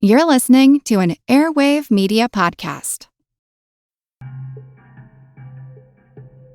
You're listening to an Airwave Media Podcast.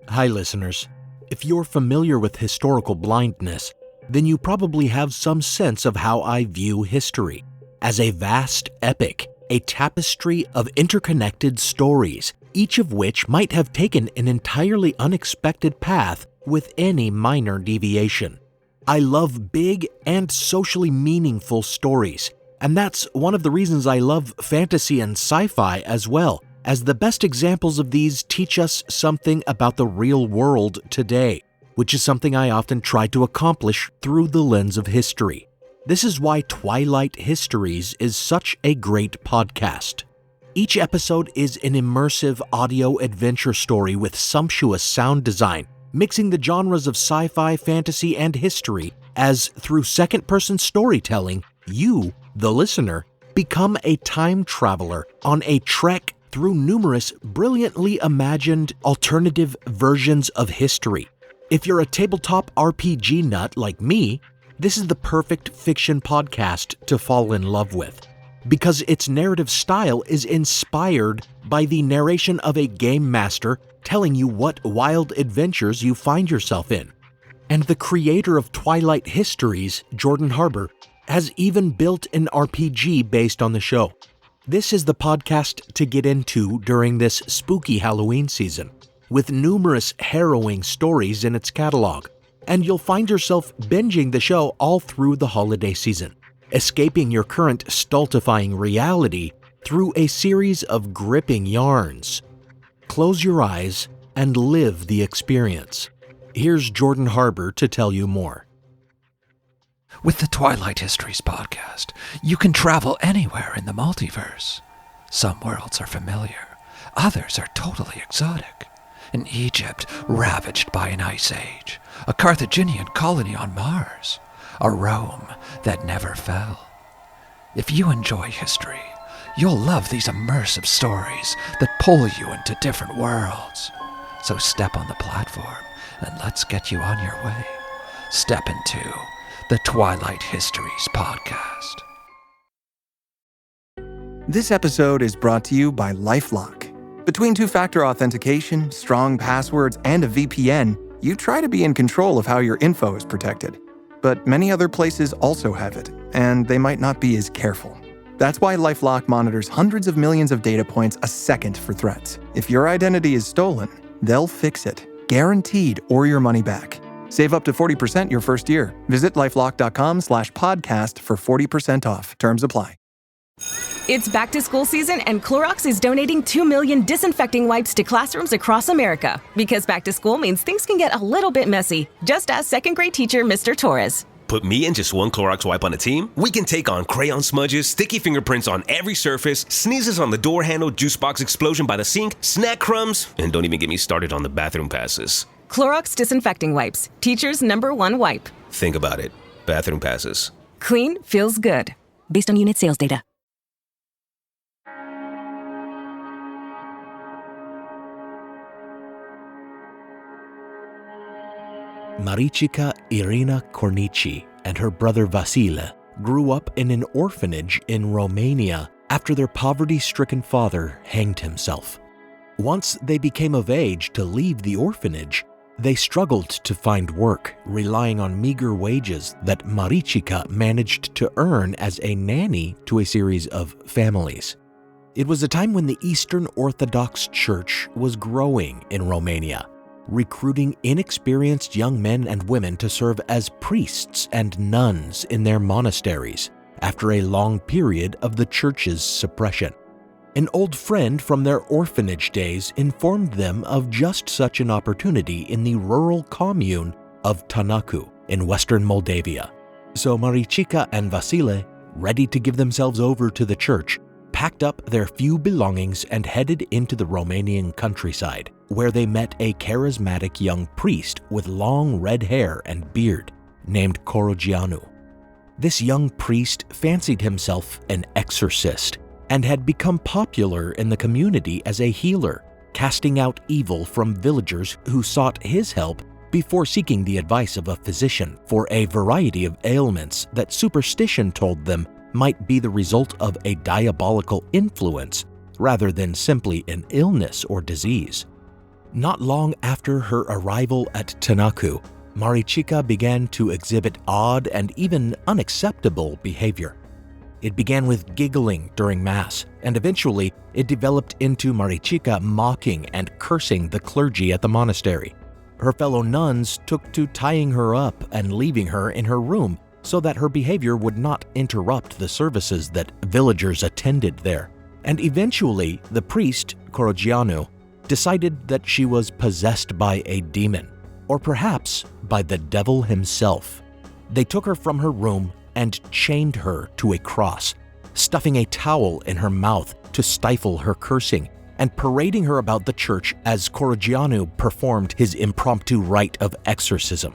Hi, listeners. If you're familiar with historical blindness, then you probably have some sense of how I view history as a vast epic, a tapestry of interconnected stories, each of which might have taken an entirely unexpected path with any minor deviation. I love big and socially meaningful stories, and that's one of the reasons I love fantasy and sci-fi as well, as the best examples of these teach us something about the real world today, which is something I often try to accomplish through the lens of history. This is why Twilight Histories is such a great podcast. Each episode is an immersive audio adventure story with sumptuous sound design, mixing the genres of sci-fi, fantasy, and history, as through second-person storytelling, you, the listener, become a time traveler on a trek through numerous brilliantly imagined alternative versions of history. If you're a tabletop RPG nut like me, this is the perfect fiction podcast to fall in love with, because its narrative style is inspired by the narration of a game master telling you what wild adventures you find yourself in. And the creator of Twilight Histories, Jordan Harbour, has even built an RPG based on the show. This is the podcast to get into during this spooky Halloween season, with numerous harrowing stories in its catalog, and you'll find yourself binging the show all through the holiday season, escaping your current stultifying reality through a series of gripping yarns. Close your eyes and live the experience. Here's Jordan Harbour to tell you more. With the Twilight Histories podcast, you can travel anywhere in the multiverse. Some worlds are familiar, others are totally exotic. An Egypt ravaged by an ice age, a Carthaginian colony on Mars, a Rome that never fell. If you enjoy history, you'll love these immersive stories that pull you into different worlds. So step on the platform and let's get you on your way. Step into the Twilight Histories podcast. This episode is brought to you by LifeLock. Between two-factor authentication, strong passwords, and a VPN, you try to be in control of how your info is protected. But many other places also have it, and they might not be as careful. That's why LifeLock monitors hundreds of millions of data points a second for threats. If your identity is stolen, they'll fix it, guaranteed, or your money back. Save up to 40% your first year. Visit lifelock.com/podcast for 40% off. Terms apply. It's back to school season, and Clorox is donating 2 million disinfecting wipes to classrooms across America. Because back to school means things can get a little bit messy. Just ask second grade teacher Mr. Torres. Put me and just one Clorox wipe on a team? We can take on crayon smudges, sticky fingerprints on every surface, sneezes on the door handle, juice box explosion by the sink, snack crumbs, and don't even get me started on the bathroom passes. Clorox disinfecting wipes, teacher's #1 wipe. Think about it. Bathroom passes. Clean feels good. Based on unit sales data. Marichka Irina Cornici and her brother Vasile grew up in an orphanage in Romania after their poverty-stricken father hanged himself. Once they became of age to leave the orphanage, they struggled to find work, relying on meager wages that Marichka managed to earn as a nanny to a series of families. It was a time when the Eastern Orthodox Church was growing in Romania, recruiting inexperienced young men and women to serve as priests and nuns in their monasteries after a long period of the church's suppression. An old friend from their orphanage days informed them of just such an opportunity in the rural commune of Tanacu in western Moldavia. So Marichka and Vasile, ready to give themselves over to the church, packed up their few belongings and headed into the Romanian countryside, where they met a charismatic young priest with long red hair and beard named Corogianu. This young priest fancied himself an exorcist and had become popular in the community as a healer, casting out evil from villagers who sought his help before seeking the advice of a physician for a variety of ailments that superstition told them might be the result of a diabolical influence rather than simply an illness or disease. Not long after her arrival at Tanaku, Marichika began to exhibit odd and even unacceptable behavior. It began with giggling during Mass, and eventually it developed into Marichika mocking and cursing the clergy at the monastery. Her fellow nuns took to tying her up and leaving her in her room so that her behavior would not interrupt the services that villagers attended there. And eventually, the priest, Korogianu, decided that she was possessed by a demon, or perhaps by the devil himself. They took her from her room and chained her to a cross, stuffing a towel in her mouth to stifle her cursing, and parading her about the church as Korogianu performed his impromptu rite of exorcism.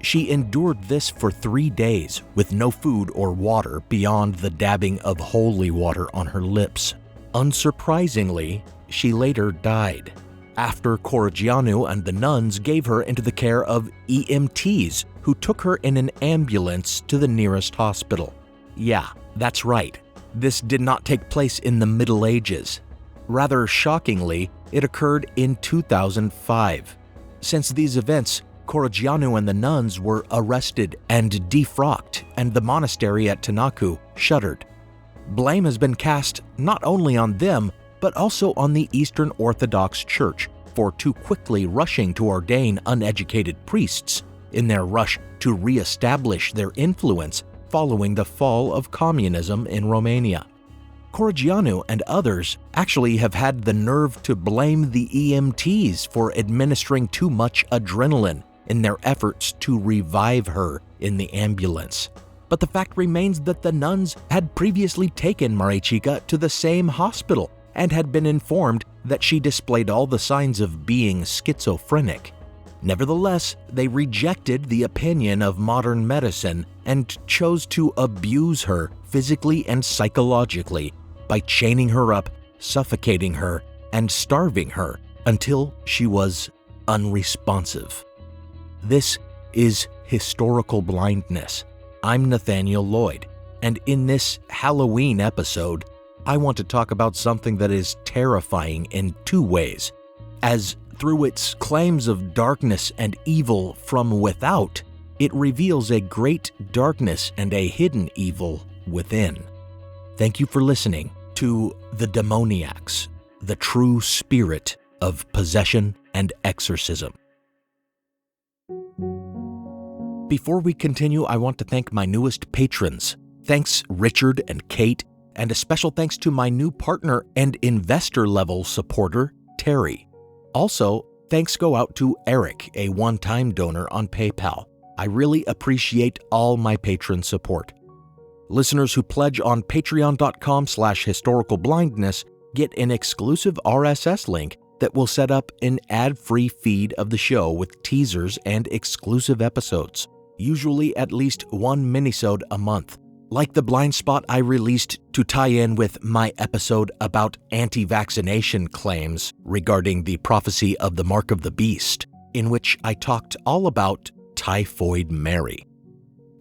She endured this for 3 days with no food or water beyond the dabbing of holy water on her lips. Unsurprisingly, she later died after Korogianu and the nuns gave her into the care of EMTs who took her in an ambulance to the nearest hospital. Yeah, that's right. This did not take place in the Middle Ages. Rather shockingly, it occurred in 2005. Since these events, Korogianu and the nuns were arrested and defrocked, and the monastery at Tanaku shuttered. Blame has been cast not only on them, but also on the Eastern Orthodox Church for too quickly rushing to ordain uneducated priests in their rush to re-establish their influence following the fall of communism in Romania. Korogianu and others actually have had the nerve to blame the EMTs for administering too much adrenaline in their efforts to revive her in the ambulance. But the fact remains that the nuns had previously taken Marichika to the same hospital and had been informed that she displayed all the signs of being schizophrenic. Nevertheless, they rejected the opinion of modern medicine and chose to abuse her physically and psychologically by chaining her up, suffocating her, and starving her until she was unresponsive. This is historical blindness. I'm Nathaniel Lloyd, and in this Halloween episode, I want to talk about something that is terrifying in two ways, as through its claims of darkness and evil from without, it reveals a great darkness and a hidden evil within. Thank you for listening to The Demoniacs, the true spirit of possession and exorcism. Before we continue, I want to thank my newest patrons. Thanks Richard and Kate, and a special thanks to my new partner and investor-level supporter, Terry. Also, thanks go out to Eric, a one-time donor on PayPal. I really appreciate all my patron support. Listeners who pledge on patreon.com/historicalblindness get an exclusive RSS link that will set up an ad-free feed of the show with teasers and exclusive episodes, usually at least one minisode a month, like the blind spot I released to tie in with my episode about anti-vaccination claims regarding the prophecy of the Mark of the Beast, in which I talked all about Typhoid Mary.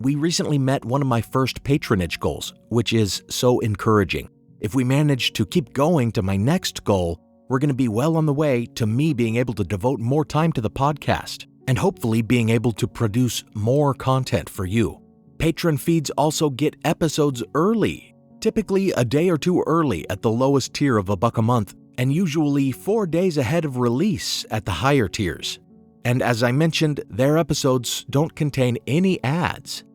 We recently met one of my first patronage goals, which is so encouraging. If we manage to keep going to my next goal, we're going to be well on the way to me being able to devote more time to the podcast and hopefully being able to produce more content for you. Patron feeds also get episodes early, typically a day or two early at the lowest tier of $1 a month, and usually 4 days ahead of release at the higher tiers. And as I mentioned, their episodes don't contain any ads.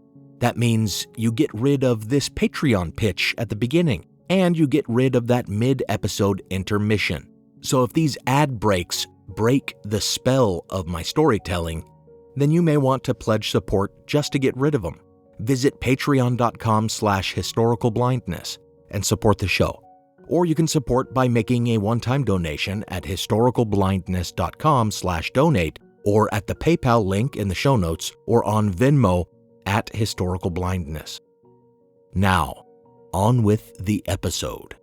That means you get rid of this Patreon pitch at the beginning, and you get rid of that mid-episode intermission. So if these ad breaks break the spell of my storytelling, then you may want to pledge support just to get rid of them. Visit patreon.com/historicalblindness and support the show. Or you can support by making a one-time donation at historicalblindness.com/donate or at the PayPal link in the show notes or on Venmo at historicalblindness. Now, on with the episode.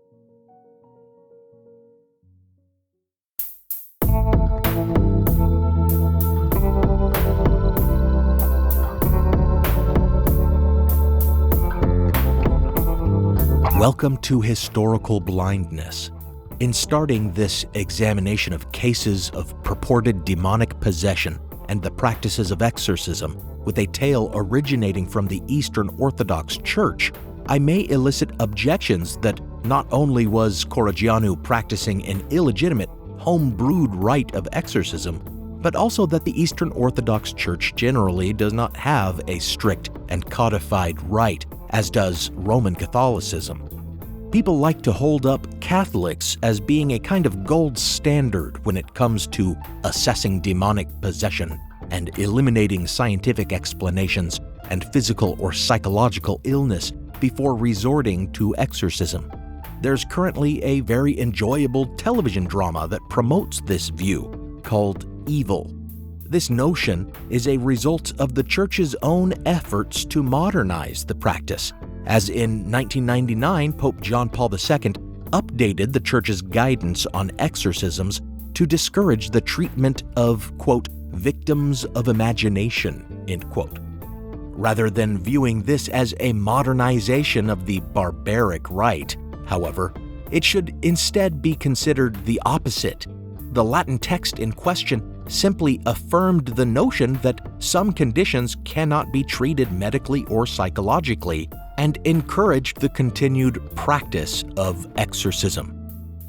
Welcome to Historical Blindness. In starting this examination of cases of purported demonic possession and the practices of exorcism, with a tale originating from the Eastern Orthodox Church, I may elicit objections that not only was Corigianu practicing an illegitimate, home-brewed rite of exorcism, but also that the Eastern Orthodox Church generally does not have a strict and codified rite, as does Roman Catholicism. People like to hold up Catholics as being a kind of gold standard when it comes to assessing demonic possession and eliminating scientific explanations and physical or psychological illness before resorting to exorcism. There's currently a very enjoyable television drama that promotes this view, called Evil. This notion is a result of the Church's own efforts to modernize the practice, as in 1999, Pope John Paul II updated the Church's guidance on exorcisms to discourage the treatment of, quote, victims of imagination, end quote. Rather than viewing this as a modernization of the barbaric rite, however, it should instead be considered the opposite. The Latin text in question simply affirmed the notion that some conditions cannot be treated medically or psychologically, and encouraged the continued practice of exorcism.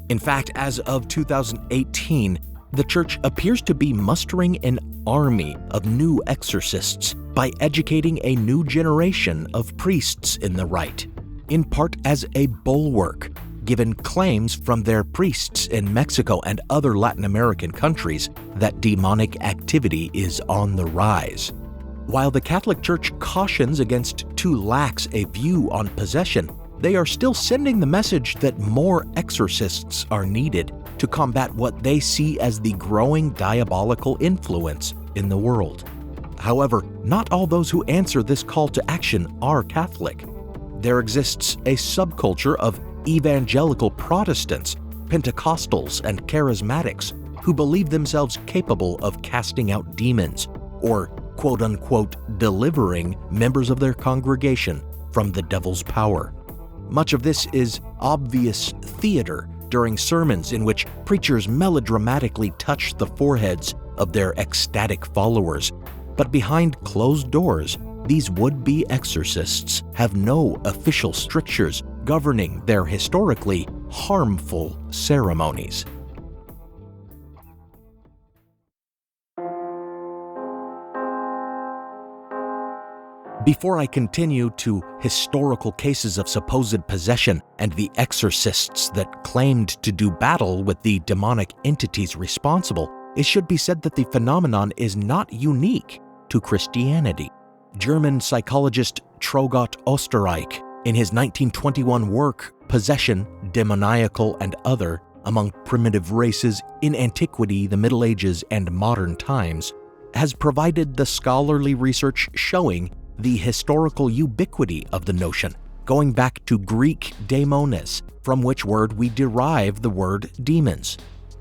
In fact, as of 2018, the Church appears to be mustering an army of new exorcists by educating a new generation of priests in the rite, in part as a bulwark, given claims from their priests in Mexico and other Latin American countries that demonic activity is on the rise. While the Catholic Church cautions against too lax a view on possession, they are still sending the message that more exorcists are needed to combat what they see as the growing diabolical influence in the world. However, not all those who answer this call to action are Catholic. There exists a subculture of evangelical Protestants, Pentecostals, and Charismatics who believe themselves capable of casting out demons or quote-unquote delivering members of their congregation from the devil's power. Much of this is obvious theater during sermons in which preachers melodramatically touch the foreheads of their ecstatic followers. But behind closed doors, these would-be exorcists have no official strictures governing their historically harmful ceremonies. Before I continue to historical cases of supposed possession and the exorcists that claimed to do battle with the demonic entities responsible, it should be said that the phenomenon is not unique to Christianity. German psychologist Trogot Osterreich, in his 1921 work Possession, Demoniacal and Other Among Primitive Races in Antiquity, the Middle Ages, and Modern Times, has provided the scholarly research showing the historical ubiquity of the notion, going back to Greek daimones, from which word we derive the word demons.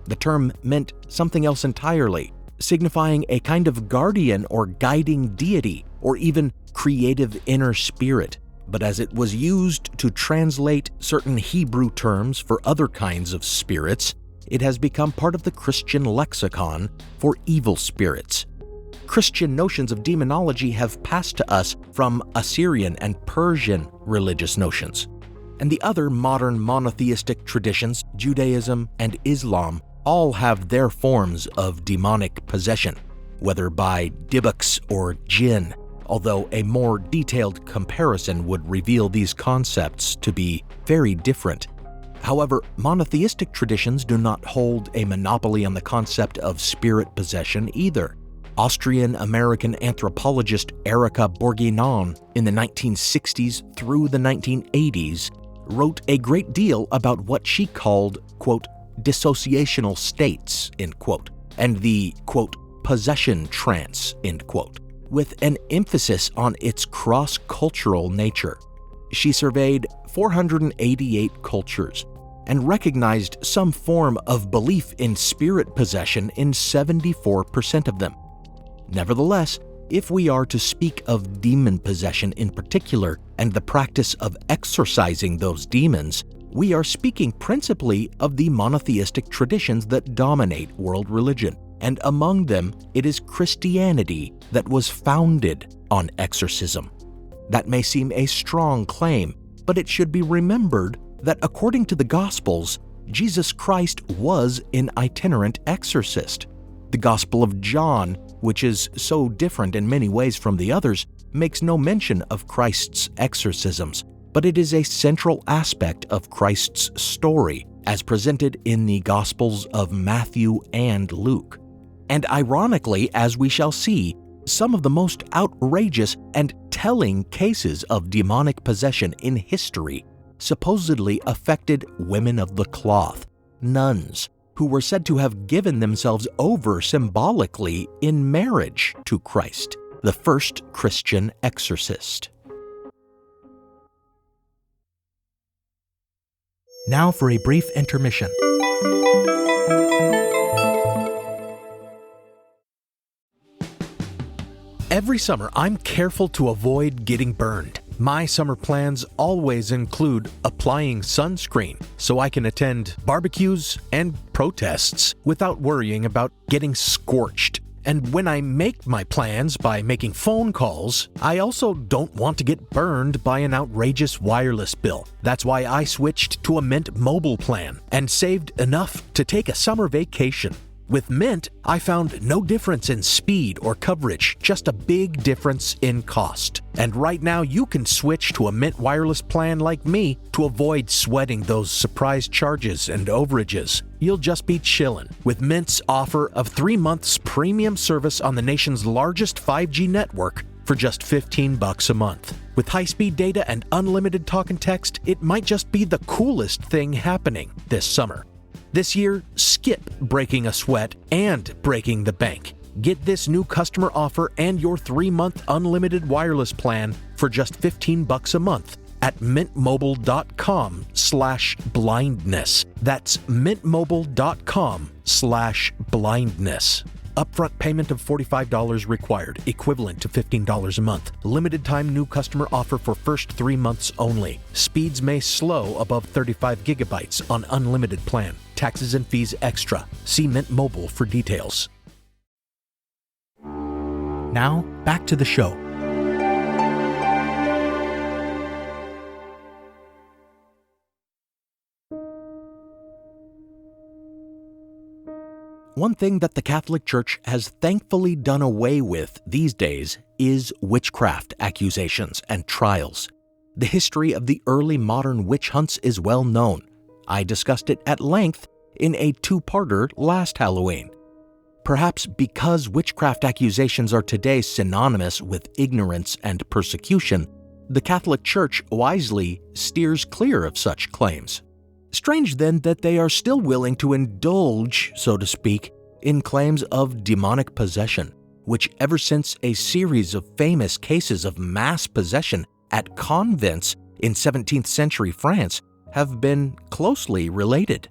The term meant something else entirely, signifying a kind of guardian or guiding deity, or even creative inner spirit. But as it was used to translate certain Hebrew terms for other kinds of spirits, it has become part of the Christian lexicon for evil spirits. Christian notions of demonology have passed to us from Assyrian and Persian religious notions. And the other modern monotheistic traditions, Judaism and Islam, all have their forms of demonic possession, whether by dybbuk or jinn, although a more detailed comparison would reveal these concepts to be very different. However, monotheistic traditions do not hold a monopoly on the concept of spirit possession either. Austrian-American anthropologist Erika Bourguignon in the 1960s through the 1980s wrote a great deal about what she called, quote, dissociational states, end quote, and the, quote, possession trance, end quote, with an emphasis on its cross-cultural nature. She surveyed 488 cultures and recognized some form of belief in spirit possession in 74% of them. Nevertheless, if we are to speak of demon possession in particular, and the practice of exorcising those demons, we are speaking principally of the monotheistic traditions that dominate world religion, and among them it is Christianity that was founded on exorcism. That may seem a strong claim, but it should be remembered that according to the Gospels, Jesus Christ was an itinerant exorcist. The Gospel of John, which is so different in many ways from the others, makes no mention of Christ's exorcisms, but it is a central aspect of Christ's story as presented in the Gospels of Matthew and Luke. And ironically, as we shall see, some of the most outrageous and telling cases of demonic possession in history supposedly affected women of the cloth, nuns, who were said to have given themselves over symbolically in marriage to Christ, the first Christian exorcist. Now for a brief intermission. Every summer, I'm careful to avoid getting burned. My summer plans always include applying sunscreen so I can attend barbecues and protests without worrying about getting scorched. And when I make my plans by making phone calls, I also don't want to get burned by an outrageous wireless bill. That's why I switched to a Mint Mobile plan and saved enough to take a summer vacation. With Mint, I found no difference in speed or coverage, just a big difference in cost. And right now you can switch to a Mint wireless plan like me to avoid sweating those surprise charges and overages. You'll just be chillin' with Mint's offer of 3 months premium service on the nation's largest 5G network for just $15 a month. With high-speed data and unlimited talk and text, it might just be the coolest thing happening this summer. This year, skip breaking a sweat and breaking the bank. Get this new customer offer and your 3-month unlimited wireless plan for just $15 a month at mintmobile.com/blindness. That's mintmobile.com/blindness. Upfront payment of $45 required, equivalent to $15 a month. Limited time new customer offer for first 3 months only. Speeds may slow above 35 gigabytes on unlimited plan. Taxes and fees extra. See Mint Mobile for details. Now, back to the show. One thing that the Catholic Church has thankfully done away with these days is witchcraft accusations and trials. The history of the early modern witch hunts is well known. I discussed it at length in a 2-parter last Halloween. Perhaps because witchcraft accusations are today synonymous with ignorance and persecution, the Catholic Church wisely steers clear of such claims. Strange then that they are still willing to indulge, so to speak, in claims of demonic possession, which ever since a series of famous cases of mass possession at convents in 17th century France have been closely related.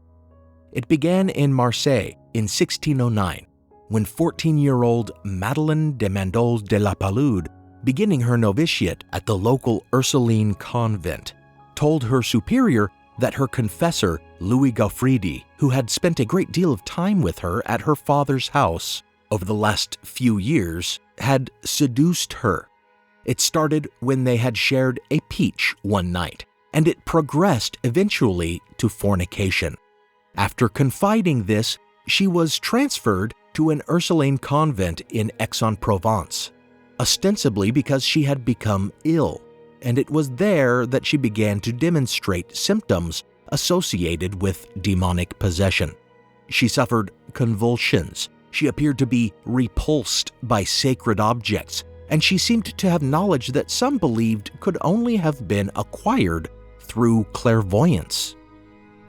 It began in Marseille in 1609, when 14-year-old Madeleine de Mandolle de la Palude, beginning her novitiate at the local Ursuline convent, told her superior that her confessor, Louis Gaufridi, who had spent a great deal of time with her at her father's house over the last few years, had seduced her. It started when they had shared a peach one night, and it progressed eventually to fornication. After confiding this, she was transferred to an Ursuline convent in Aix-en-Provence, ostensibly because she had become ill, and it was there that she began to demonstrate symptoms associated with demonic possession. She suffered convulsions, she appeared to be repulsed by sacred objects, and she seemed to have knowledge that some believed could only have been acquired through clairvoyance.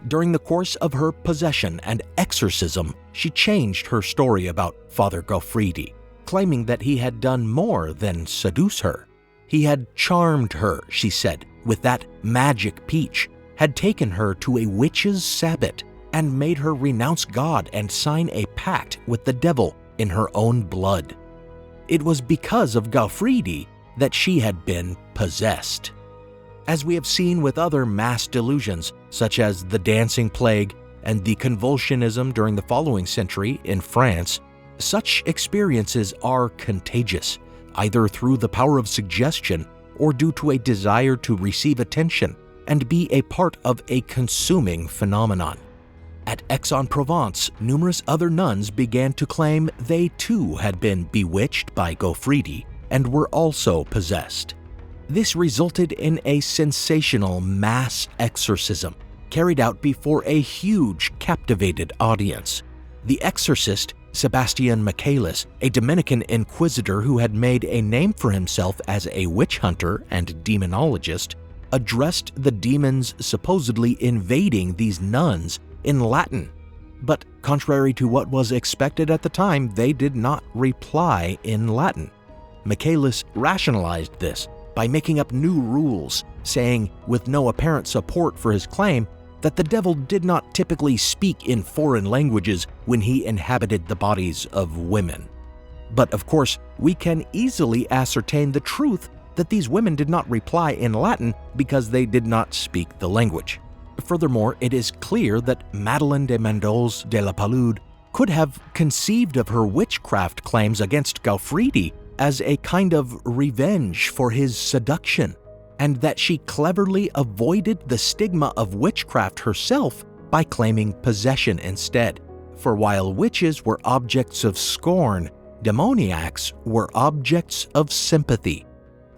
During the course of her possession and exorcism, she changed her story about Father Gaufridi, claiming that he had done more than seduce her. He had charmed her, she said, with that magic peach, had taken her to a witch's sabbat, and made her renounce God and sign a pact with the devil in her own blood. It was because of Gaufridi that she had been possessed. As we have seen with other mass delusions, such as the dancing plague and the convulsionism during the following century in France, such experiences are contagious, either through the power of suggestion or due to a desire to receive attention and be a part of a consuming phenomenon. At Aix-en-Provence, numerous other nuns began to claim they too had been bewitched by Gaufridi and were also possessed. This resulted in a sensational mass exorcism carried out before a huge, captivated audience. The exorcist, Sebastian Michaelis, a Dominican inquisitor who had made a name for himself as a witch hunter and demonologist, addressed the demons supposedly invading these nuns in Latin. But contrary to what was expected at the time, they did not reply in Latin. Michaelis rationalized this by making up new rules, saying, with no apparent support for his claim, that the devil did not typically speak in foreign languages when he inhabited the bodies of women. But of course, we can easily ascertain the truth that these women did not reply in Latin because they did not speak the language. Furthermore, it is clear that Madeleine de Mandols de la Palude could have conceived of her witchcraft claims against Gaufridi as a kind of revenge for his seduction, and that she cleverly avoided the stigma of witchcraft herself by claiming possession instead. For while witches were objects of scorn, demoniacs were objects of sympathy.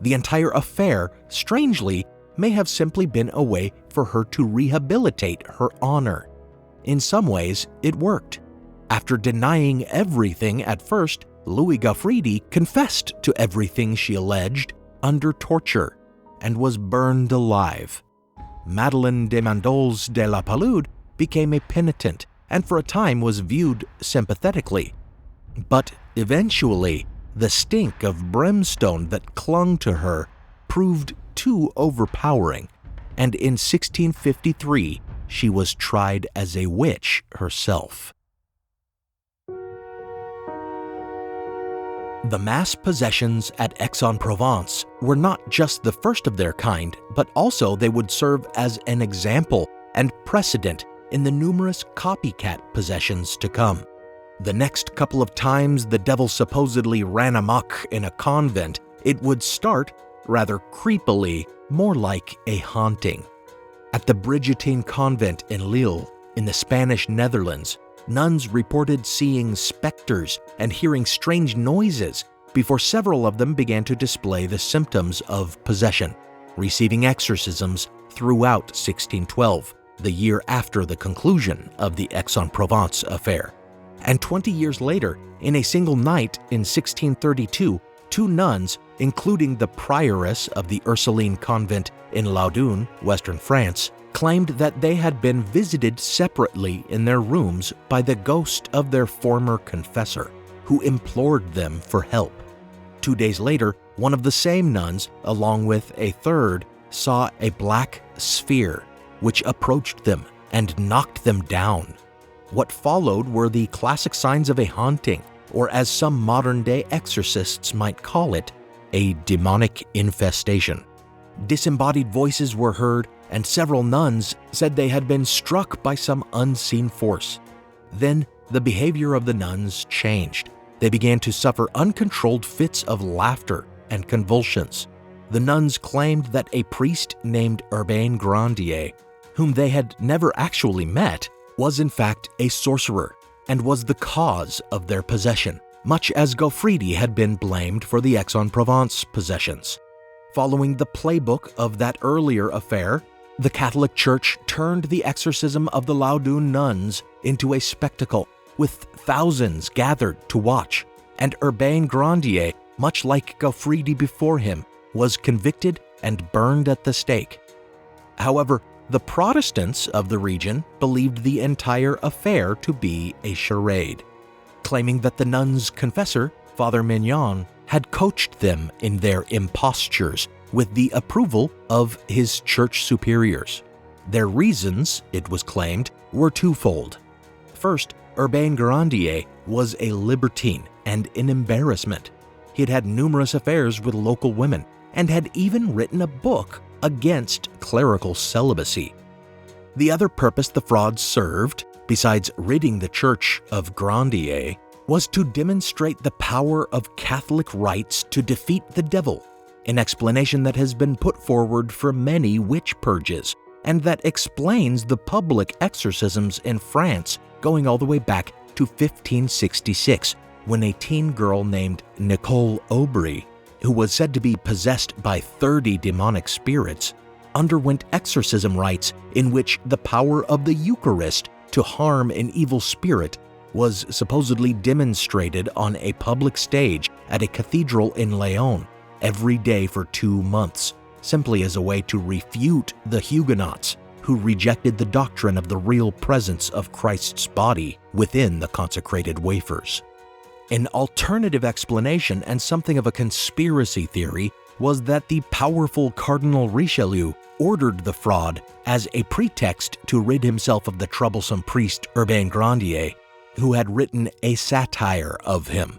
The entire affair, strangely, may have simply been a way for her to rehabilitate her honor. In some ways, it worked. After denying everything at first, Louis Gaufridi confessed to everything she alleged under torture and was burned alive. Madeleine de Mandols de la Palude became a penitent and for a time was viewed sympathetically. But eventually, the stink of brimstone that clung to her proved too overpowering, and in 1653 she was tried as a witch herself. The mass possessions at Aix-en-Provence were not just the first of their kind, but also they would serve as an example and precedent in the numerous copycat possessions to come. The next couple of times the devil supposedly ran amok in a convent, it would start, rather creepily, more like a haunting. At the Brigittine convent in Lille, in the Spanish Netherlands, nuns reported seeing specters and hearing strange noises before several of them began to display the symptoms of possession, receiving exorcisms throughout 1612, the year after the conclusion of the Aix-en-Provence affair. And 20 years later, in a single night in 1632, 2 nuns, including the prioress of the Ursuline convent in Laudun, western France, claimed that they had been visited separately in their rooms by the ghost of their former confessor, who implored them for help. 2 days later, one of the same nuns, along with a third, saw a black sphere which approached them and knocked them down. What followed were the classic signs of a haunting, or as some modern-day exorcists might call it, a demonic infestation. Disembodied voices were heard, and several nuns said they had been struck by some unseen force. Then the behavior of the nuns changed. They began to suffer uncontrolled fits of laughter and convulsions. The nuns claimed that a priest named Urbain Grandier, whom they had never actually met, was in fact a sorcerer and was the cause of their possession, much as Gaufridi had been blamed for the Aix-en-Provence possessions. Following the playbook of that earlier affair, the Catholic Church turned the exorcism of the Laudun nuns into a spectacle, with thousands gathered to watch, and Urbain Grandier, much like Gaufridi before him, was convicted and burned at the stake. However, the Protestants of the region believed the entire affair to be a charade, claiming that the nuns' confessor, Father Mignon, had coached them in their impostures with the approval of his church superiors. Their reasons, it was claimed, were twofold. First, Urbain Grandier was a libertine and an embarrassment. He had had numerous affairs with local women and had even written a book against clerical celibacy. The other purpose the fraud served, besides ridding the Church of Grandier, was to demonstrate the power of Catholic rites to defeat the devil, an explanation that has been put forward for many witch purges, and that explains the public exorcisms in France going all the way back to 1566, when a teen girl named Nicole Aubry, who was said to be possessed by 30 demonic spirits, underwent exorcism rites in which the power of the Eucharist to harm an evil spirit was supposedly demonstrated on a public stage at a cathedral in Lyon every day for 2 months, simply as a way to refute the Huguenots who rejected the doctrine of the real presence of Christ's body within the consecrated wafers. An alternative explanation and something of a conspiracy theory was that the powerful Cardinal Richelieu ordered the fraud as a pretext to rid himself of the troublesome priest Urbain Grandier, who had written a satire of him.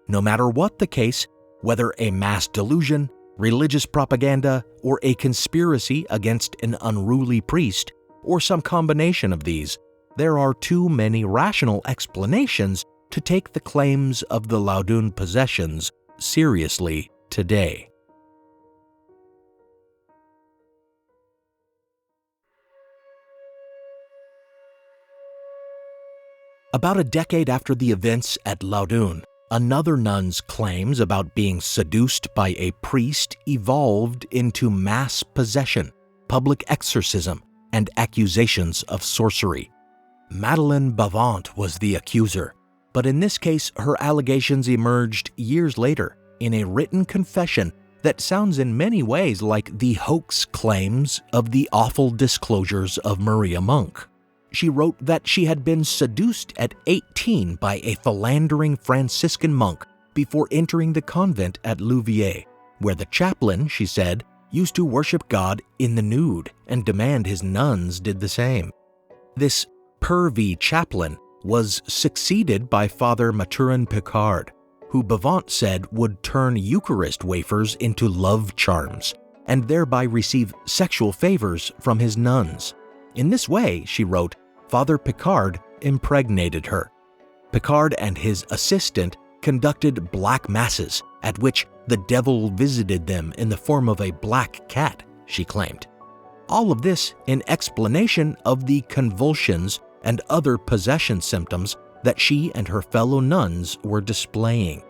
No matter what the case, whether a mass delusion, religious propaganda, or a conspiracy against an unruly priest, or some combination of these, there are too many rational explanations to take the claims of the Laudun possessions seriously today. About a decade after the events at Laudun, another nun's claims about being seduced by a priest evolved into mass possession, public exorcism, and accusations of sorcery. Madeleine Bavant was the accuser, but in this case her allegations emerged years later in a written confession that sounds in many ways like the hoax claims of the awful disclosures of Maria Monk. She wrote that she had been seduced at 18 by a philandering Franciscan monk before entering the convent at Louviers, where the chaplain, she said, used to worship God in the nude and demand his nuns did the same. This pervy chaplain was succeeded by Father Mathurin Picard, who Bavant said would turn Eucharist wafers into love charms and thereby receive sexual favors from his nuns. In this way, she wrote, Father Picard impregnated her. Picard and his assistant conducted black masses at which the devil visited them in the form of a black cat, she claimed. All of this in explanation of the convulsions and other possession symptoms that she and her fellow nuns were displaying.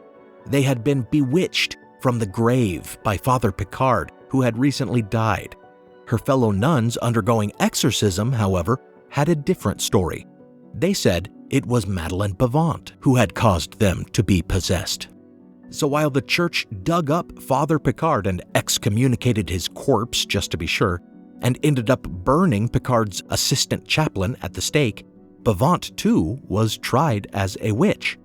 They had been bewitched from the grave by Father Picard, who had recently died. Her fellow nuns undergoing exorcism, however, had a different story. They said it was Madeleine Bavant who had caused them to be possessed. So while the church dug up Father Picard and excommunicated his corpse, just to be sure, and ended up burning Picard's assistant chaplain at the stake, Bavant too was tried as a witch.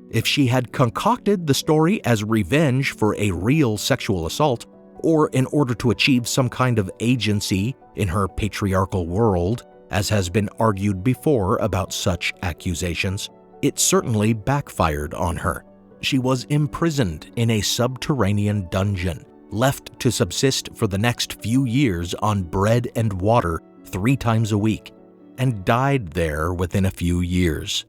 If she had concocted the story as revenge for a real sexual assault, or in order to achieve some kind of agency in her patriarchal world, as has been argued before about such accusations, it certainly backfired on her. She was imprisoned in a subterranean dungeon, left to subsist for the next few years on bread and water 3 times a week, and died there within a few years.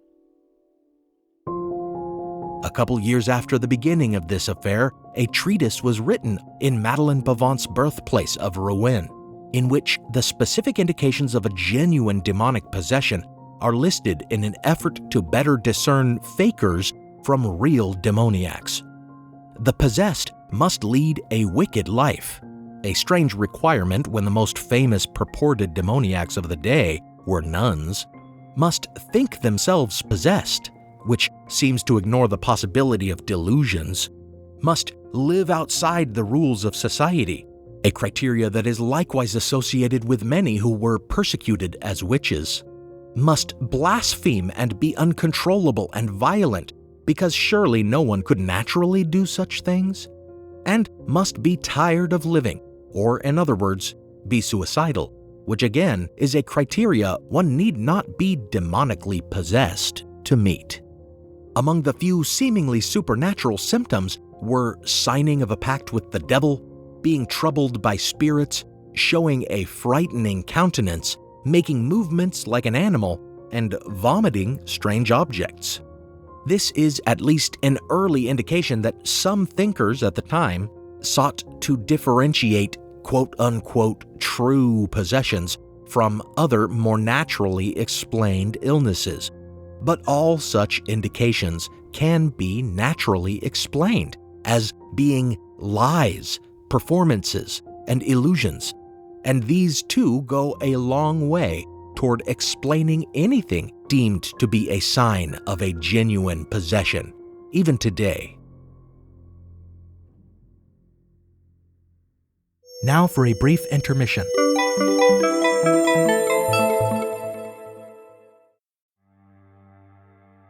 A couple years after the beginning of this affair, a treatise was written in Madeleine Bavant's birthplace of Rouen, in which the specific indications of a genuine demonic possession are listed in an effort to better discern fakers from real demoniacs. The possessed must lead a wicked life, a strange requirement when the most famous purported demoniacs of the day were nuns, must think themselves possessed, which seems to ignore the possibility of delusions, must live outside the rules of society, a criteria that is likewise associated with many who were persecuted as witches, must blaspheme and be uncontrollable and violent, because surely no one could naturally do such things, and must be tired of living, or in other words, be suicidal, which again is a criteria one need not be demonically possessed to meet. Among the few seemingly supernatural symptoms were signing of a pact with the devil, being troubled by spirits, showing a frightening countenance, making movements like an animal, and vomiting strange objects. This is at least an early indication that some thinkers at the time sought to differentiate quote-unquote true possessions from other more naturally explained illnesses. But all such indications can be naturally explained as being lies, performances, and illusions, and these too go a long way toward explaining anything deemed to be a sign of a genuine possession, even today. Now for a brief intermission.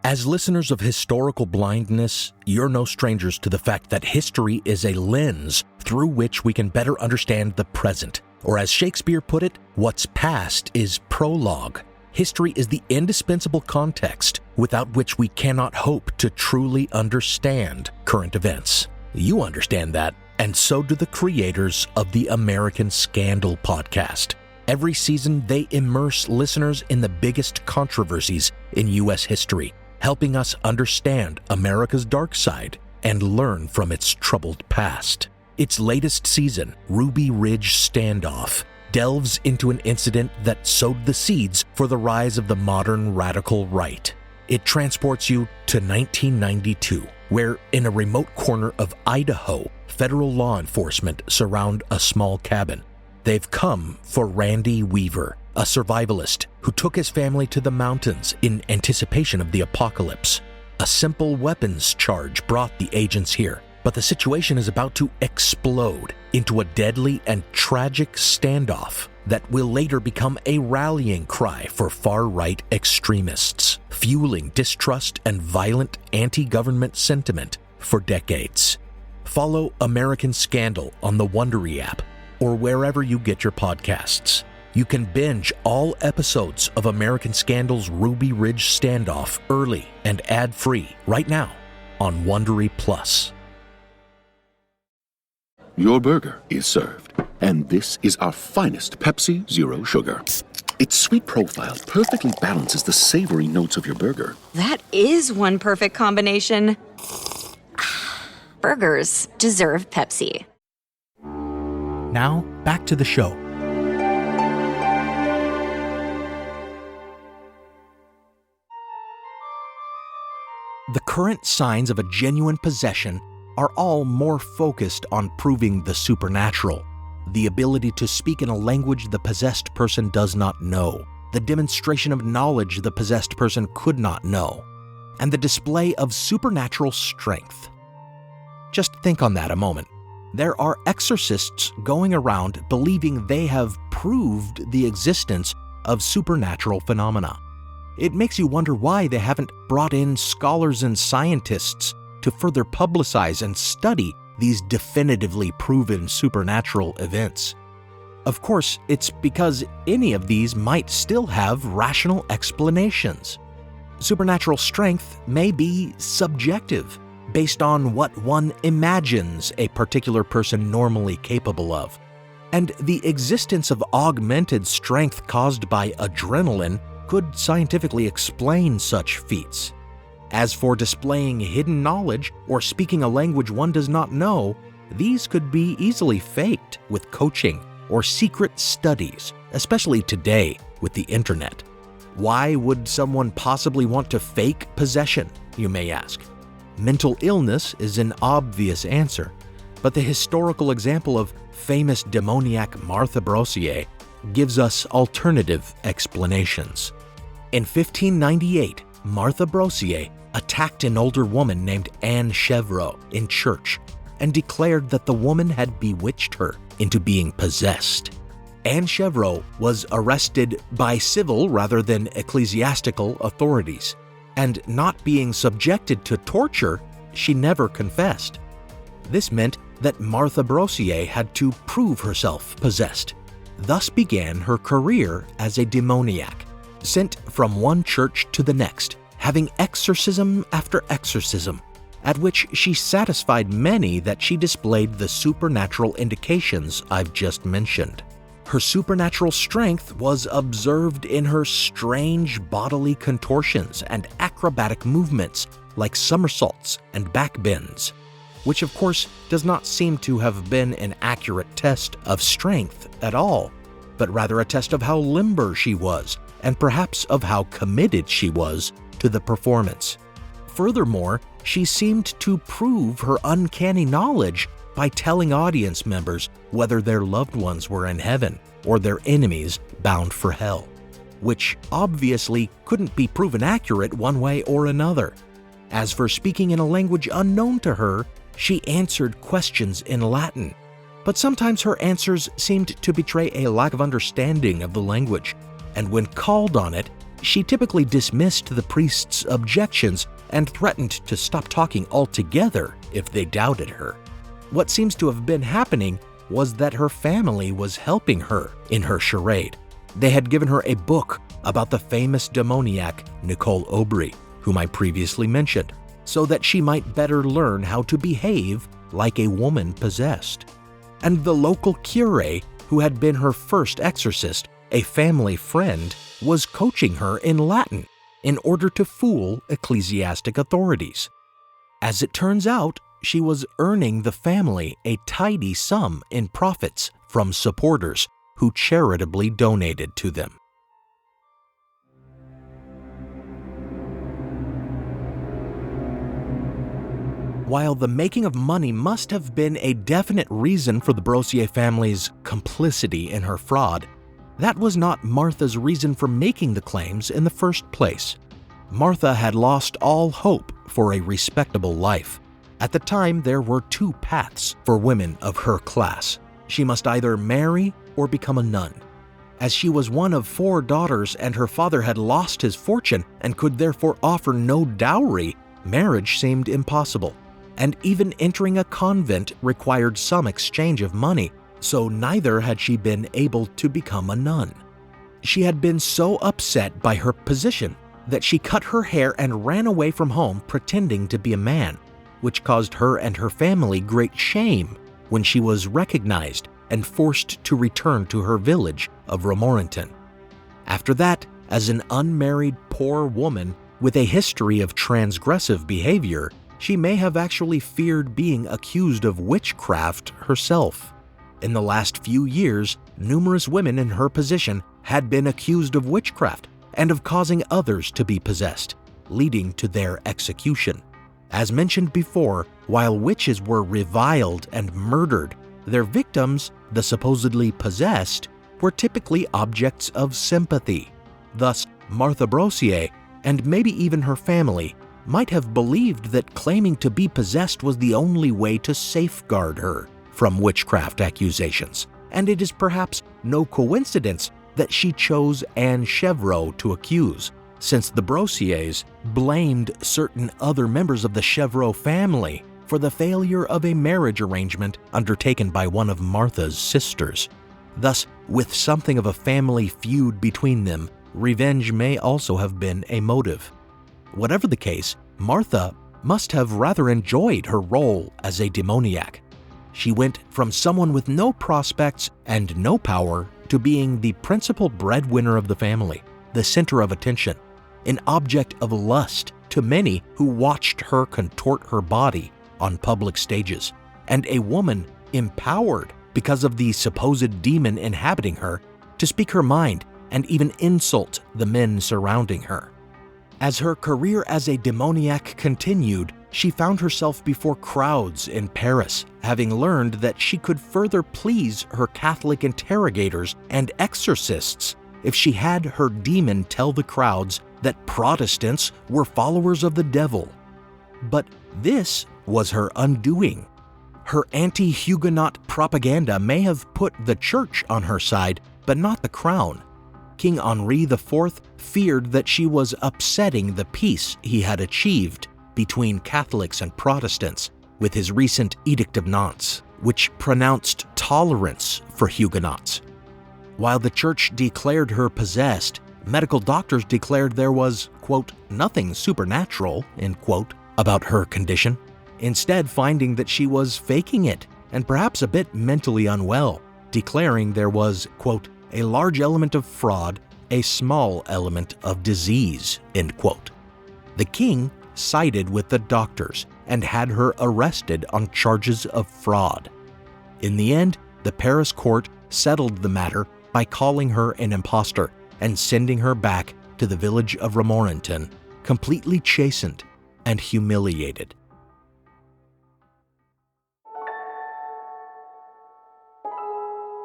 As listeners of Historical Blindness, you're no strangers to the fact that history is a lens through which we can better understand the present. Or as Shakespeare put it, what's past is prologue. History is the indispensable context without which we cannot hope to truly understand current events. You understand that, and so do the creators of the American Scandal podcast. Every season, they immerse listeners in the biggest controversies in U.S. history, helping us understand America's dark side and learn from its troubled past. Its latest season, Ruby Ridge Standoff, delves into an incident that sowed the seeds for the rise of the modern radical right. It transports you to 1992, where in a remote corner of Idaho, federal law enforcement surround a small cabin. They've come for Randy Weaver, a survivalist who took his family to the mountains in anticipation of the apocalypse. A simple weapons charge brought the agents here, but the situation is about to explode into a deadly and tragic standoff that will later become a rallying cry for far-right extremists, fueling distrust and violent anti-government sentiment for decades. Follow American Scandal on the Wondery app or wherever you get your podcasts. You can binge all episodes of American Scandal's Ruby Ridge Standoff early and ad-free right now on Wondery Plus. Your burger is served, and this is our finest Pepsi Zero Sugar. Its sweet profile perfectly balances the savory notes of your burger. That is one perfect combination. Burgers deserve Pepsi. Now, back to the show. The current signs of a genuine possession are all more focused on proving the supernatural, the ability to speak in a language the possessed person does not know, the demonstration of knowledge the possessed person could not know, and the display of supernatural strength. Just think on that a moment. There are exorcists going around believing they have proved the existence of supernatural phenomena. It makes you wonder why they haven't brought in scholars and scientists to further publicize and study these definitively proven supernatural events. Of course, it's because any of these might still have rational explanations. Supernatural strength may be subjective, based on what one imagines a particular person normally capable of. And the existence of augmented strength caused by adrenaline could scientifically explain such feats. As for displaying hidden knowledge or speaking a language one does not know, these could be easily faked with coaching or secret studies, especially today with the internet. Why would someone possibly want to fake possession, you may ask? Mental illness is an obvious answer, but the historical example of famous demoniac Martha Brossier gives us alternative explanations. In 1598, Martha Brossier attacked an older woman named Anne Chevreau in church and declared that the woman had bewitched her into being possessed. Anne Chevreau was arrested by civil rather than ecclesiastical authorities, and not being subjected to torture, she never confessed. This meant that Martha Brossier had to prove herself possessed. Thus began her career as a demoniac, sent from one church to the next, having exorcism after exorcism, at which she satisfied many that she displayed the supernatural indications I've just mentioned. Her supernatural strength was observed in her strange bodily contortions and acrobatic movements like somersaults and backbends, which of course does not seem to have been an accurate test of strength at all, but rather a test of how limber she was and perhaps of how committed she was to the performance. Furthermore, she seemed to prove her uncanny knowledge by telling audience members whether their loved ones were in heaven or their enemies bound for hell, which obviously couldn't be proven accurate one way or another. As for speaking in a language unknown to her, she answered questions in Latin, but sometimes her answers seemed to betray a lack of understanding of the language, and when called on it, she typically dismissed the priest's objections and threatened to stop talking altogether if they doubted her. What seems to have been happening was that her family was helping her in her charade. They had given her a book about the famous demoniac Nicole Aubry, whom I previously mentioned, so that she might better learn how to behave like a woman possessed. And the local curé, who had been her first exorcist, a family friend, was coaching her in Latin in order to fool ecclesiastic authorities. As it turns out, she was earning the family a tidy sum in profits from supporters who charitably donated to them. While the making of money must have been a definite reason for the Brossier family's complicity in her fraud, that was not Martha's reason for making the claims in the first place. Martha had lost all hope for a respectable life. At the time, there were two paths for women of her class. She must either marry or become a nun. As she was one of 4 daughters and her father had lost his fortune and could therefore offer no dowry, marriage seemed impossible. And even entering a convent required some exchange of money, so neither had she been able to become a nun. She had been so upset by her position that she cut her hair and ran away from home pretending to be a man, which caused her and her family great shame when she was recognized and forced to return to her village of Romorantin. After that, as an unmarried poor woman with a history of transgressive behavior, she may have actually feared being accused of witchcraft herself. In the last few years, numerous women in her position had been accused of witchcraft and of causing others to be possessed, leading to their execution. As mentioned before, while witches were reviled and murdered, their victims, the supposedly possessed, were typically objects of sympathy. Thus, Martha Brossier, and maybe even her family, might have believed that claiming to be possessed was the only way to safeguard her from witchcraft accusations, and it is perhaps no coincidence that she chose Anne Chevreau to accuse, since the Brossiers blamed certain other members of the Chevreau family for the failure of a marriage arrangement undertaken by one of Martha's sisters. Thus, with something of a family feud between them, revenge may also have been a motive. Whatever the case, Martha must have rather enjoyed her role as a demoniac. She went from someone with no prospects and no power to being the principal breadwinner of the family, the center of attention, an object of lust to many who watched her contort her body on public stages, and a woman empowered because of the supposed demon inhabiting her to speak her mind and even insult the men surrounding her. As her career as a demoniac continued, she found herself before crowds in Paris, having learned that she could further please her Catholic interrogators and exorcists if she had her demon tell the crowds that Protestants were followers of the devil. But this was her undoing. Her anti-Huguenot propaganda may have put the church on her side, but not the crown. King Henri IV feared that she was upsetting the peace he had achieved between Catholics and Protestants with his recent Edict of Nantes, which pronounced tolerance for Huguenots. While the church declared her possessed, medical doctors declared there was, quote, nothing supernatural, end quote, about her condition, instead finding that she was faking it and perhaps a bit mentally unwell. declaring there was, quote, a large element of fraud, a small element of disease, end quote. The king sided with the doctors and had her arrested on charges of fraud. In the end, the Paris court settled the matter by calling her an impostor and sending her back to the village of Romorantin, completely chastened and humiliated.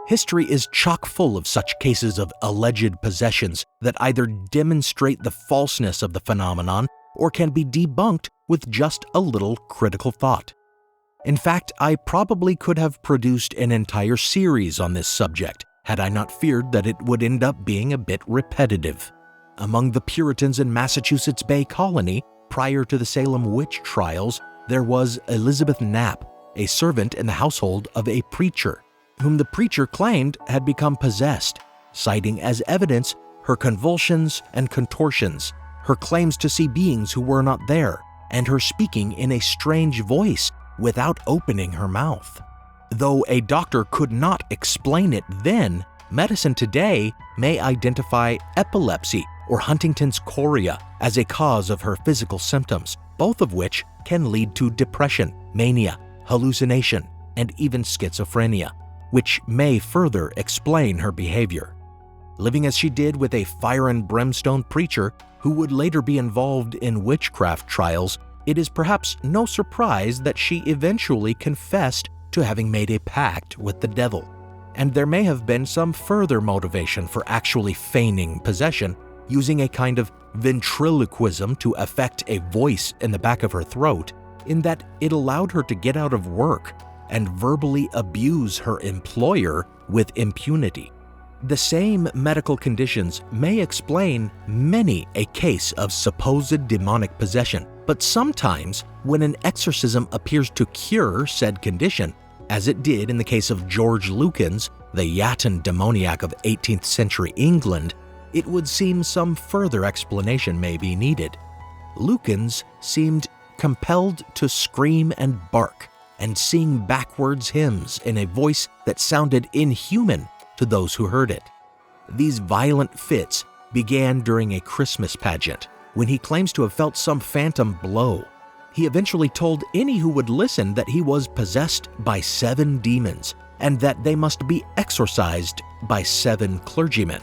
History is chock full of such cases of alleged possessions that either demonstrate the falseness of the phenomenon or can be debunked with just a little critical thought. In fact, I probably could have produced an entire series on this subject had I not feared that it would end up being a bit repetitive. Among the Puritans in Massachusetts Bay Colony, prior to the Salem witch trials, there was Elizabeth Knapp, a servant in the household of a preacher, whom the preacher claimed had become possessed, citing as evidence her convulsions and contortions, her claims to see beings who were not there, and her speaking in a strange voice without opening her mouth. Though a doctor could not explain it then, medicine today may identify epilepsy or Huntington's chorea as a cause of her physical symptoms, both of which can lead to depression, mania, hallucination, and even schizophrenia, which may further explain her behavior. Living as she did with a fire and brimstone preacher who would later be involved in witchcraft trials, it is perhaps no surprise that she eventually confessed to having made a pact with the devil. And there may have been some further motivation for actually feigning possession, using a kind of ventriloquism to affect a voice in the back of her throat, in that it allowed her to get out of work and verbally abuse her employer with impunity. The same medical conditions may explain many a case of supposed demonic possession, but sometimes when an exorcism appears to cure said condition, as it did in the case of George Lukens, the Yatton demoniac of 18th century England, it would seem some further explanation may be needed. Lukens seemed compelled to scream and bark and sing backwards hymns in a voice that sounded inhuman to those who heard it. These violent fits began during a Christmas pageant, when he claims to have felt some phantom blow. He eventually told any who would listen that he was possessed by 7 demons and that they must be exorcised by 7 clergymen.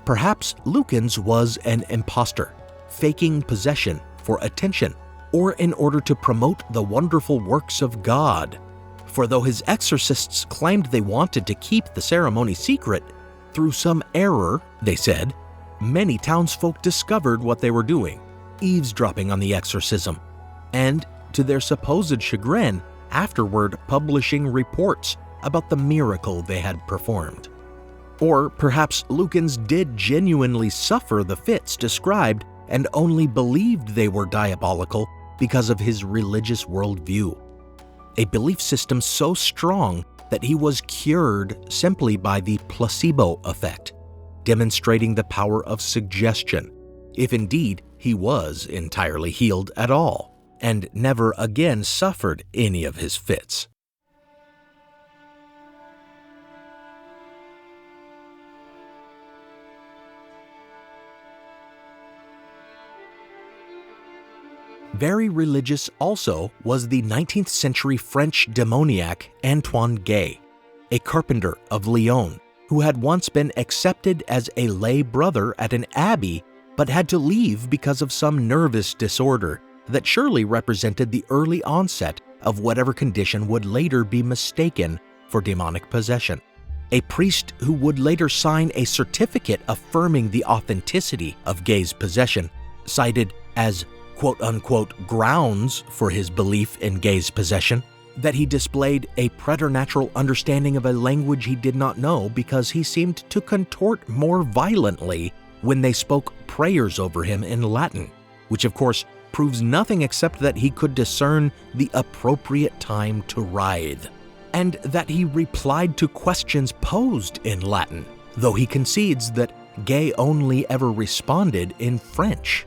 Perhaps Lukens was an impostor, faking possession for attention or in order to promote the wonderful works of God. For though his exorcists claimed they wanted to keep the ceremony secret, through some error, they said, many townsfolk discovered what they were doing, eavesdropping on the exorcism, and, to their supposed chagrin, afterward publishing reports about the miracle they had performed. Or perhaps Lukens did genuinely suffer the fits described and only believed they were diabolical because of his religious worldview, a belief system so strong that he was cured simply by the placebo effect, demonstrating the power of suggestion, if indeed he was entirely healed at all, and never again suffered any of his fits. Very religious also was the 19th century French demoniac Antoine Gay, a carpenter of Lyon, who had once been accepted as a lay brother at an abbey but had to leave because of some nervous disorder that surely represented the early onset of whatever condition would later be mistaken for demonic possession. A priest who would later sign a certificate affirming the authenticity of Gay's possession, cited as quote-unquote grounds for his belief in Gay's possession, that he displayed a preternatural understanding of a language he did not know because he seemed to contort more violently when they spoke prayers over him in Latin, which of course proves nothing except that he could discern the appropriate time to writhe, and that he replied to questions posed in Latin, though he concedes that Gay only ever responded in French.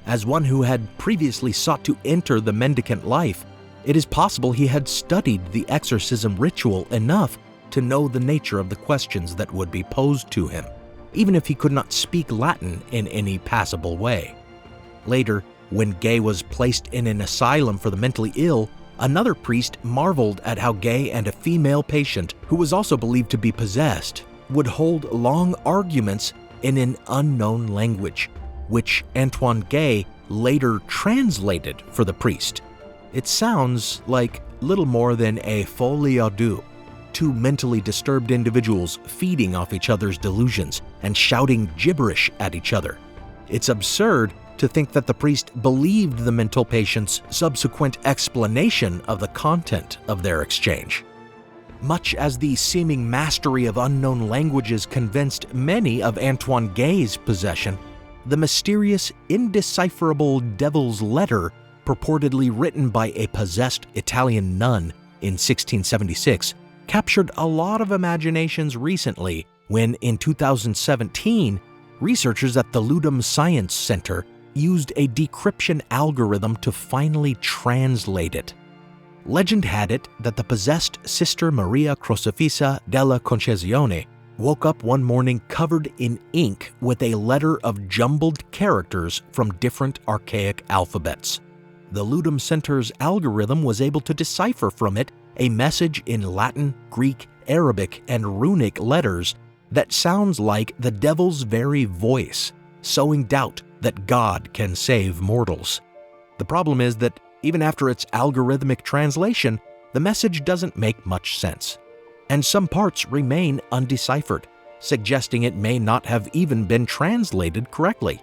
As one who had previously sought to enter the mendicant life, it is possible he had studied the exorcism ritual enough to know the nature of the questions that would be posed to him, even if he could not speak Latin in any passable way. Later, when Gay was placed in an asylum for the mentally ill, another priest marveled at how Gay and a female patient, who was also believed to be possessed, would hold long arguments in an unknown language, which Antoine Gay later translated for the priest. It sounds like little more than a folie à deux, two mentally disturbed individuals feeding off each other's delusions and shouting gibberish at each other. It's absurd to think that the priest believed the mental patient's subsequent explanation of the content of their exchange. Much as the seeming mastery of unknown languages convinced many of Antoine Gay's possession, the mysterious, indecipherable devil's letter, purportedly written by a possessed Italian nun in 1676, captured a lot of imaginations recently when, in 2017, researchers at the Ludum Science Center used a decryption algorithm to finally translate it. Legend had it that the possessed Sister Maria Crocifissa della Concezione woke up one morning covered in ink with a letter of jumbled characters from different archaic alphabets. The Ludum Center's algorithm was able to decipher from it a message in Latin, Greek, Arabic, and runic letters that sounds like the devil's very voice, sowing doubt that God can save mortals. The problem is that even after its algorithmic translation, the message doesn't make much sense, and some parts remain undeciphered, suggesting it may not have even been translated correctly.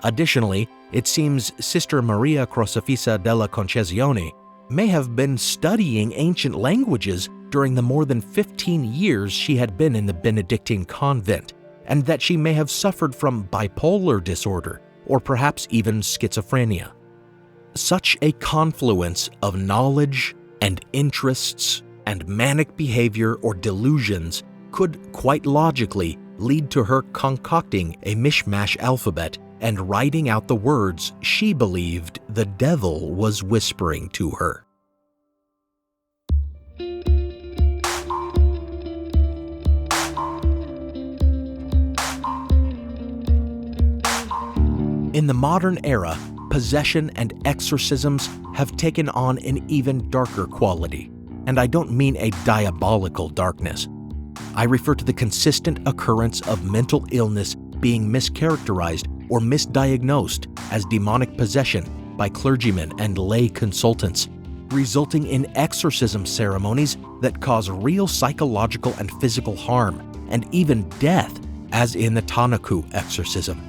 Additionally, it seems Sister Maria Crocifissa della Concezione may have been studying ancient languages during the more than 15 years she had been in the Benedictine convent, and that she may have suffered from bipolar disorder or perhaps even schizophrenia. Such a confluence of knowledge and interests and manic behavior or delusions could quite logically lead to her concocting a mishmash alphabet and writing out the words she believed the devil was whispering to her. In the modern era, possession and exorcisms have taken on an even darker quality, and I don't mean a diabolical darkness. I refer to the consistent occurrence of mental illness being mischaracterized or misdiagnosed as demonic possession by clergymen and lay consultants, resulting in exorcism ceremonies that cause real psychological and physical harm, and even death, as in the Tanaku exorcism.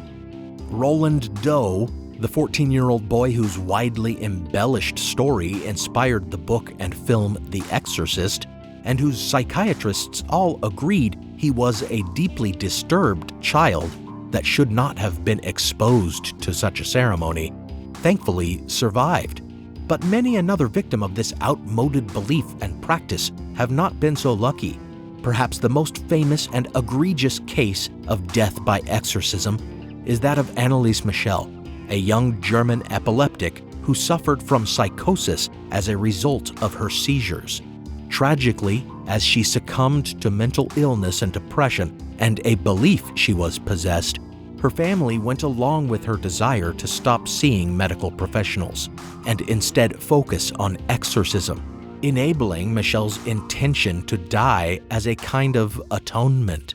Roland Doe, the 14-year-old boy whose widely embellished story inspired the book and film The Exorcist, and whose psychiatrists all agreed he was a deeply disturbed child that should not have been exposed to such a ceremony, thankfully survived. But many another victim of this outmoded belief and practice have not been so lucky. Perhaps the most famous and egregious case of death by exorcism is that of Anneliese Michel, a young German epileptic who suffered from psychosis as a result of her seizures. Tragically, as she succumbed to mental illness and depression and a belief she was possessed, her family went along with her desire to stop seeing medical professionals and instead focus on exorcism, enabling Michel's intention to die as a kind of atonement.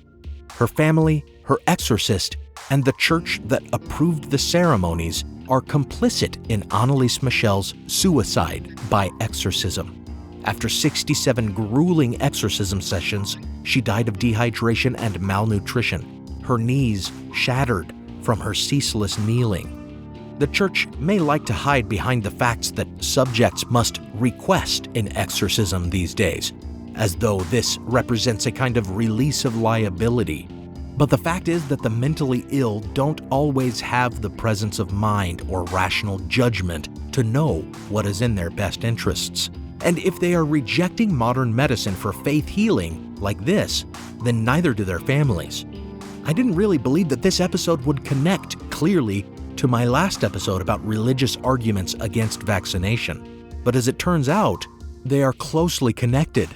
Her family, her exorcist, and the church that approved the ceremonies are complicit in Anneliese Michel's suicide by exorcism. After 67 grueling exorcism sessions, she died of dehydration and malnutrition, her knees shattered from her ceaseless kneeling. The church may like to hide behind the facts that subjects must request an exorcism these days, as though this represents a kind of release of liability. But the fact is that the mentally ill don't always have the presence of mind or rational judgment to know what is in their best interests. And if they are rejecting modern medicine for faith healing like this, then neither do their families. I didn't really believe that this episode would connect clearly to my last episode about religious arguments against vaccination. But as it turns out, they are closely connected.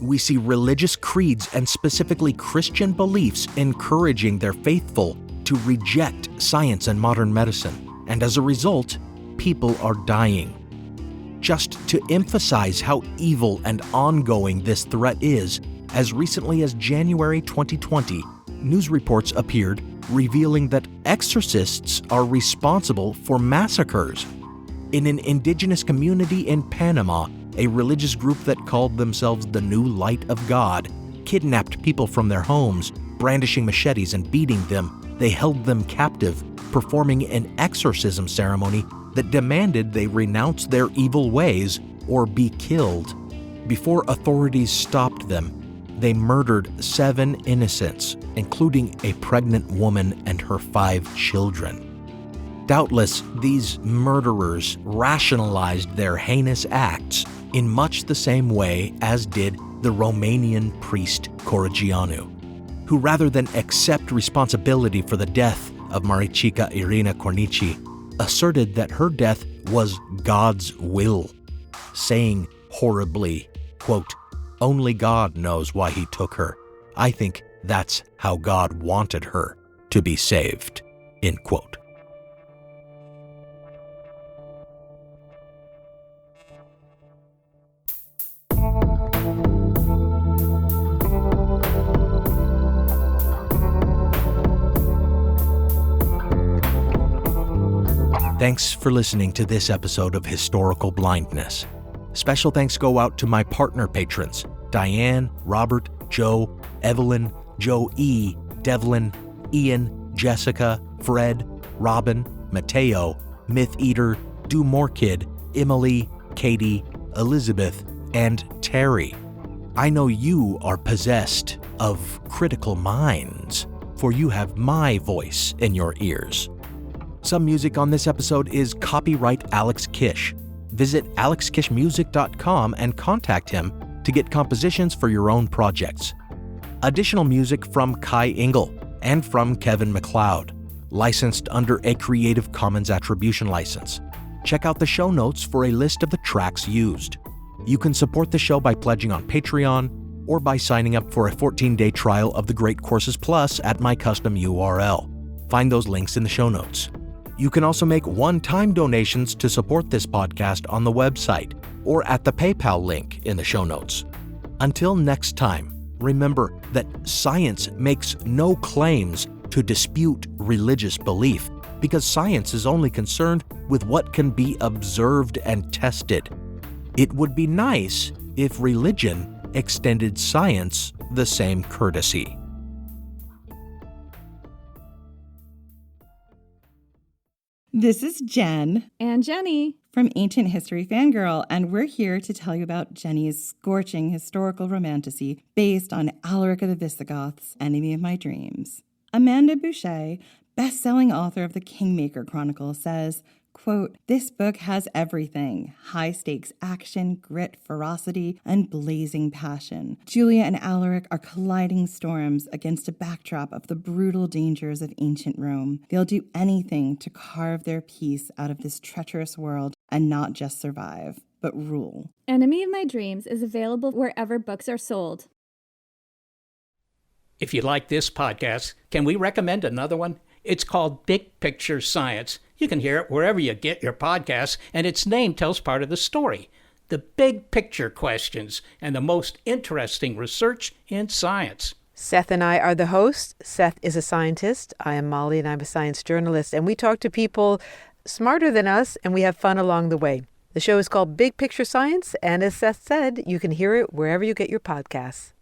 we see religious creeds and specifically Christian beliefs encouraging their faithful to reject science and modern medicine, and as a result, people are dying. Just to emphasize how evil and ongoing this threat is, as recently as January 2020, news reports appeared revealing that exorcists are responsible for massacres. In an indigenous community in Panama, a religious group that called themselves the New Light of God kidnapped people from their homes, brandishing machetes and beating them. They held them captive, performing an exorcism ceremony that demanded they renounce their evil ways or be killed. Before authorities stopped them, they murdered 7 innocents, including a pregnant woman and her 5 children. Doubtless, these murderers rationalized their heinous acts in much the same way as did the Romanian priest Corigianu, who rather than accept responsibility for the death of Maricica Irina Cornici, asserted that her death was God's will, saying horribly, quote, "Only God knows why he took her. I think that's how God wanted her to be saved," end quote. Thanks for listening to this episode of Historical Blindness. Special thanks go out to my partner patrons, Diane, Robert, Joe, Evelyn, Joe E., Devlin, Ian, Jessica, Fred, Robin, Mateo, Myth Eater, Do More Kid, Emily, Katie, Elizabeth, and Terry. I know you are possessed of critical minds, for you have my voice in your ears. Some music on this episode is copyright Alex Kish. Visit alexkishmusic.com and contact him to get compositions for your own projects. Additional music from Kai Engel and from Kevin MacLeod, licensed under a Creative Commons Attribution license. Check out the show notes for a list of the tracks used. You can support the show by pledging on Patreon or by signing up for a 14-day trial of the Great Courses Plus at my custom URL. Find those links in the show notes. You can also make one-time donations to support this podcast on the website or at the PayPal link in the show notes. Until next time, remember that science makes no claims to dispute religious belief because science is only concerned with what can be observed and tested. It would be nice if religion extended science the same courtesy. This is Jen and Jenny from Ancient History Fangirl, and we're here to tell you about Jenny's scorching historical romantasy based on Alaric of the Visigoths, Enemy of My Dreams. Amanda Boucher, best-selling author of the Kingmaker Chronicle, says, quote, "This book has everything: high-stakes action, grit, ferocity, and blazing passion. Julia and Alaric are colliding storms against a backdrop of the brutal dangers of ancient Rome. They'll do anything to carve their piece out of this treacherous world and not just survive, but rule." Enemy of My Dreams is available wherever books are sold. If you like this podcast, can we recommend another one? It's called Big Picture Science. You can hear it wherever you get your podcasts, and its name tells part of the story. The big picture questions and the most interesting research in science. Seth and I are the hosts. Seth is a scientist. I am Molly, and I'm a science journalist. And we talk to people smarter than us, and we have fun along the way. The show is called Big Picture Science, and as Seth said, you can hear it wherever you get your podcasts.